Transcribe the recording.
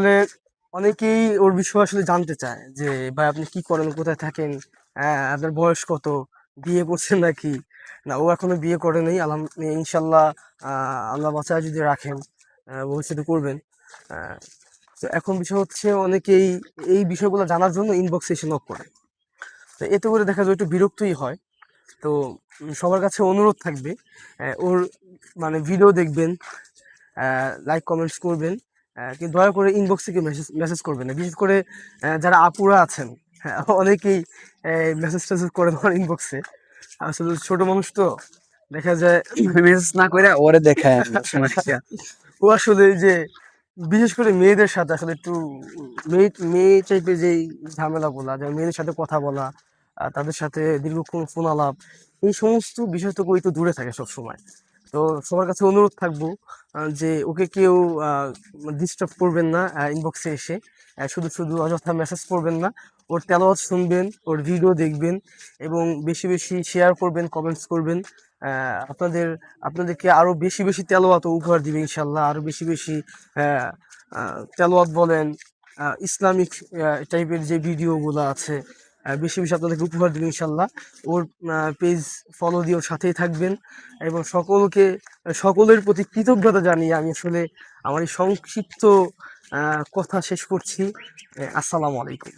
আসলে অনেকেই ওর বিষয়ে আসলে জানতে চায় যে ভাই আপনি কি করেন, কোথায় থাকেন, আপনার বয়স কত, বিয়ে করছেন নাকি? না, ও এখনো বিয়ে করে নাই। ইনশাল্লাহ আল্লাহ বাঁচায় যদি রাখেন ভবিষ্যতে করবেন। আহ, তো এখন বিষয় হচ্ছে অনেকেই এই বিষয়গুলো জানার জন্য ইনবক্সে এসে নক করে। তো এতে করে দেখা যায় একটু বিরক্তই হয়। তো সবার কাছে অনুরোধ থাকবে, ওর মানে ভিডিও দেখবেন, লাইক কমেন্টস করবেন, কিন্তু দয়া করে ইনবক্স থেকে মেসেজ মেসেজ করবেন না। বিশেষ করে যারা আপুরা আছেন, হ্যাঁ, অনেকেই মেসেজ টেসেজ করেন আমার ইনবক্সে। আসলে ছোট মানুষ তো দেখা যায়। মেসেজ না কইরা ওরে দেখায় আমরা সমস্যা। ও আসলে এই যে বিশেষ করে মেয়েদের সাথে আসলে একটু মেয়ে মেয়ে টাইপের যেই ঝামেলা বলা যায়, মেয়েদের সাথে কথা বলা, তাদের সাথে দীর্ঘক্ষণ ফোন আলাপ, এই সমস্ত বিষয় থেকে ও একটু দূরে থাকে সব সময়। তো সবার কাছে অনুরোধ থাকবো যে ওকে কেউ ডিস্টার্ব করবেন না ইনবক্সে এসে। শুধু শুধু অযথা মেসেজ করবেন না। ওর তেলাওয়াত শুনবেন, ওর ভিডিও দেখবেন এবং বেশি বেশি শেয়ার করবেন, কমেন্টস করবেন। আপনাদের আপনাদেরকে আরো বেশি বেশি তেলাওয়াত ও উপহার দিবে ইনশাল্লাহ। আরো বেশি বেশি আহ, তেলাওয়াত বলেন, ইসলামিক টাইপের যে ভিডিওগুলো আছে, বেশি বেশি আপনাদেরকে উপহার দিবে ইনশাল্লাহ। ওর পেজ ফলো দিয়ে ওর সাথেই থাকবেন এবং সকলের প্রতি কৃতজ্ঞতা জানিয়ে আমি আসলে আমার এই সংক্ষিপ্ত কথা শেষ করছি। আসসালামু আলাইকুম।